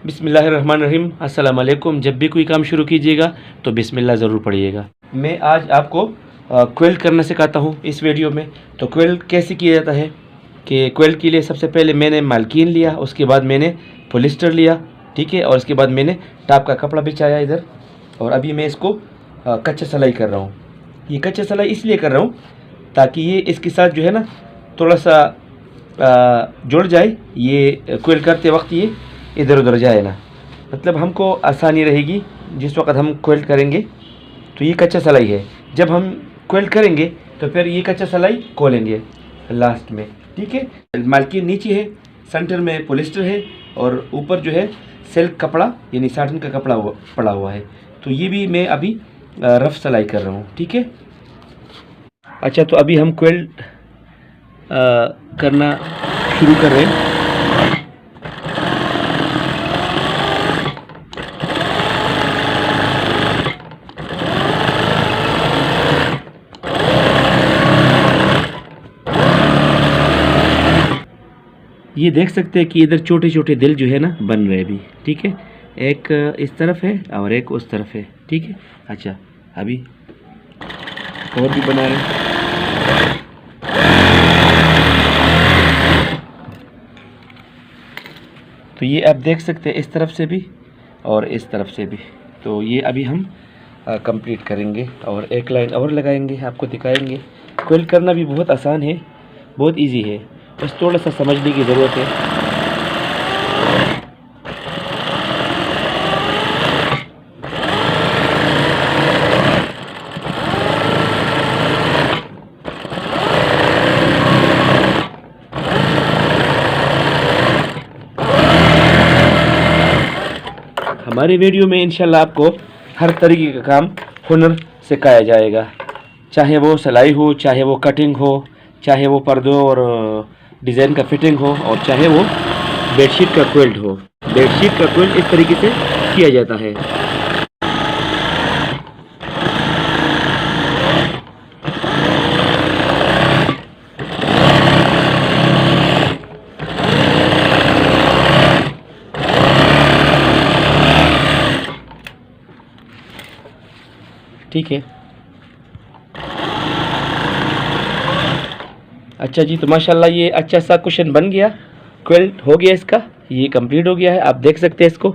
बिस्मिल्लाहिर्रहमानिर्रहीम। अस्सलाम वालेकुम। जब भी कोई काम शुरू कीजिएगा तो बिस्मिल्लाह ज़रूर पढ़िएगा। मैं आज आपको क्वेल्ट करना सिखाता हूँ इस वीडियो में। तो क्वेल्ट कैसे किया जाता है कि क्वेल्ट के लिए सबसे पहले मैंने मालकीन लिया, उसके बाद मैंने पॉलिस्टर लिया, ठीक है, और उसके बाद मैंने टाप का कपड़ा बिछाया इधर, और अभी मैं इसको कच्चा सिलाई कर रहा हूँ। ये कच्चा सिलाई इसलिए कर रहा हूँ ताकि ये इसके साथ जो है ना थोड़ा सा जुड़ जाए, ये क्वेल्ट करते वक्त ये इधर उधर जाए ना, मतलब हमको आसानी रहेगी जिस वक्त हम क्वेल्ट करेंगे। तो ये कच्चा सिलाई है, जब हम क्वेल्ट करेंगे तो फिर ये कच्चा सिलाई खोलेंगे लास्ट में, ठीक है। मालकीन नीचे है, सेंटर में पॉलिस्टर है, और ऊपर जो है सिल्क कपड़ा यानी साटन का कपड़ा पड़ा हुआ है। तो ये भी मैं अभी रफ सिलाई कर रहा हूँ, ठीक है। अच्छा, तो अभी हम क्वेल्ट करना शुरू कर रहे हैं। ये देख सकते हैं कि इधर छोटे छोटे दिल जो है ना बन रहे अभी, ठीक है। एक इस तरफ है और एक उस तरफ है, ठीक है। अच्छा, अभी और भी बना रहे हैं। तो ये आप देख सकते हैं इस तरफ से भी और इस तरफ से भी। तो ये अभी हम कंप्लीट करेंगे और एक लाइन और लगाएंगे, आपको दिखाएंगे। क्वेल्ट करना भी बहुत आसान है, बहुत इजी है, बस थोड़ा सा समझने की ज़रूरत है। हमारे वीडियो में इंशाल्लाह आपको हर तरीके का काम हुनर सिखाया जाएगा, चाहे वो सिलाई हो, चाहे वो कटिंग हो, चाहे वो पर्दों और डिज़ाइन का फिटिंग हो, और चाहे वो बेडशीट का क्विल्ट हो। बेडशीट का क्विल्ट इस तरीके से किया जाता है। ठीक है। अच्छा जी, तो माशाल्लाह ये अच्छा सा कुशन बन गया, क्विल्ट हो गया, इसका ये कंप्लीट हो गया है। आप देख सकते हैं इसको।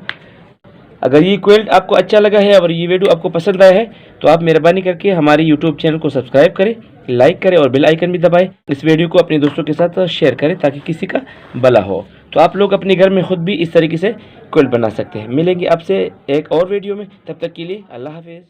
अगर ये क्विल्ट आपको अच्छा लगा है और ये वीडियो आपको पसंद आया है तो आप मेहरबानी करके हमारे यूट्यूब चैनल को सब्सक्राइब करें, लाइक करें और बेल आइकन भी दबाएं। इस वीडियो को अपने दोस्तों के साथ शेयर करें ताकि किसी का भला हो। तो आप लोग अपने घर में खुद भी इस तरीके से क्विल्ट बना सकते हैं। मिलेंगे आपसे एक और वीडियो में, तब तक के लिए अल्लाह हाफिज़।